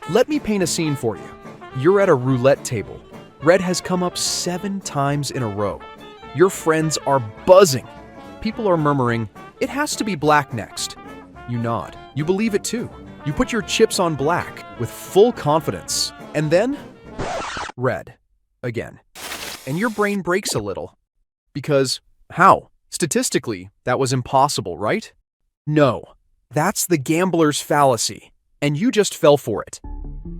Let me paint a scene for you. You're at a roulette table. Red has come up 7 times in a row. Your friends are buzzing. People are murmuring, "It has to be black next." You nod. You believe it too. You put your chips on black with full confidence. And then, red. Again. And your brain breaks a little. Because, how? Statistically, that was impossible, right? No. That's the gambler's fallacy. And you just fell for it.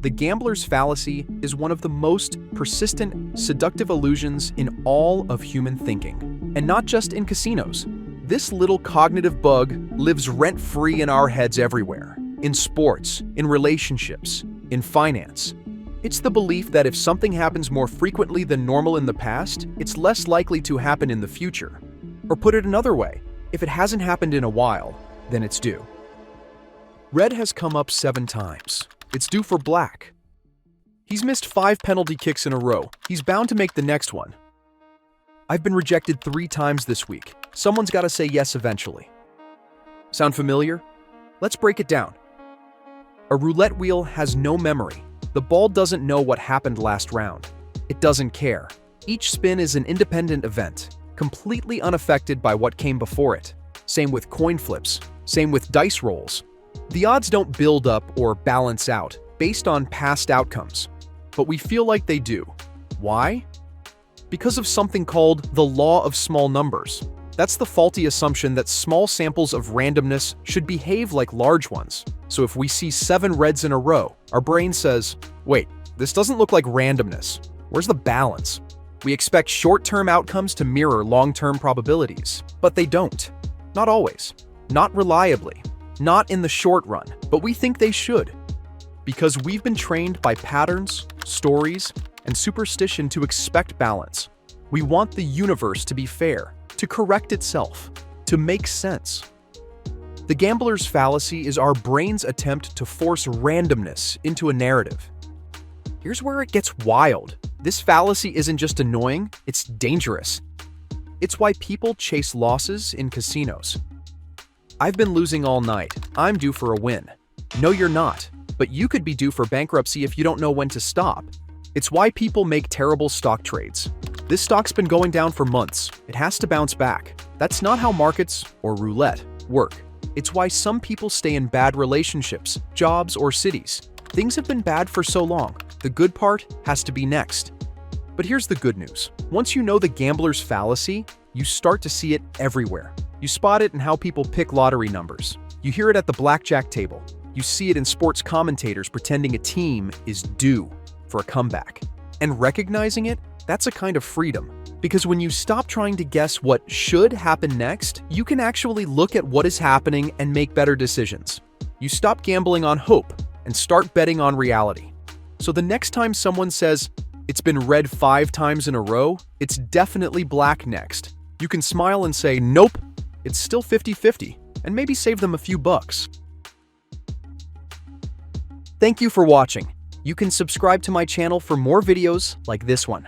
The gambler's fallacy is one of the most persistent, seductive illusions in all of human thinking. And not just in casinos. This little cognitive bug lives rent-free in our heads everywhere. In sports, in relationships, in finance. It's the belief that if something happens more frequently than normal in the past, it's less likely to happen in the future. Or put it another way, if it hasn't happened in a while, then it's due. Red has come up 7 times. It's due for black. He's missed 5 penalty kicks in a row. He's bound to make the next one. I've been rejected 3 times this week. Someone's got to say yes eventually. Sound familiar? Let's break it down. A roulette wheel has no memory. The ball doesn't know what happened last round. It doesn't care. Each spin is an independent event, completely unaffected by what came before it. Same with coin flips. Same with dice rolls. The odds don't build up or balance out based on past outcomes, but we feel like they do. Why? Because of something called the law of small numbers. That's the faulty assumption that small samples of randomness should behave like large ones. So if we see 7 reds in a row, our brain says, wait, this doesn't look like randomness. Where's the balance? We expect short-term outcomes to mirror long-term probabilities, but they don't. Not always. Not reliably. Not in the short run, but we think they should. Because we've been trained by patterns, stories, and superstition to expect balance. We want the universe to be fair, to correct itself, to make sense. The gambler's fallacy is our brain's attempt to force randomness into a narrative. Here's where it gets wild. This fallacy isn't just annoying, it's dangerous. It's why people chase losses in casinos. I've been losing all night. I'm due for a win. No, you're not, but you could be due for bankruptcy if you don't know when to stop. It's why people make terrible stock trades. This stock's been going down for months. It has to bounce back. That's not how markets, or roulette, work. It's why some people stay in bad relationships, jobs, or cities. Things have been bad for so long. The good part has to be next. But here's the good news. Once you know the gambler's fallacy, you start to see it everywhere. You spot it in how people pick lottery numbers. You hear it at the blackjack table. You see it in sports commentators pretending a team is due for a comeback. And recognizing it, that's a kind of freedom. Because when you stop trying to guess what should happen next, you can actually look at what is happening and make better decisions. You stop gambling on hope and start betting on reality. So the next time someone says, "It's been red 5 times in a row, it's definitely black next," you can smile and say, "Nope, it's still 50-50, and maybe save them a few bucks." Thank you for watching. You can subscribe to my channel for more videos like this one.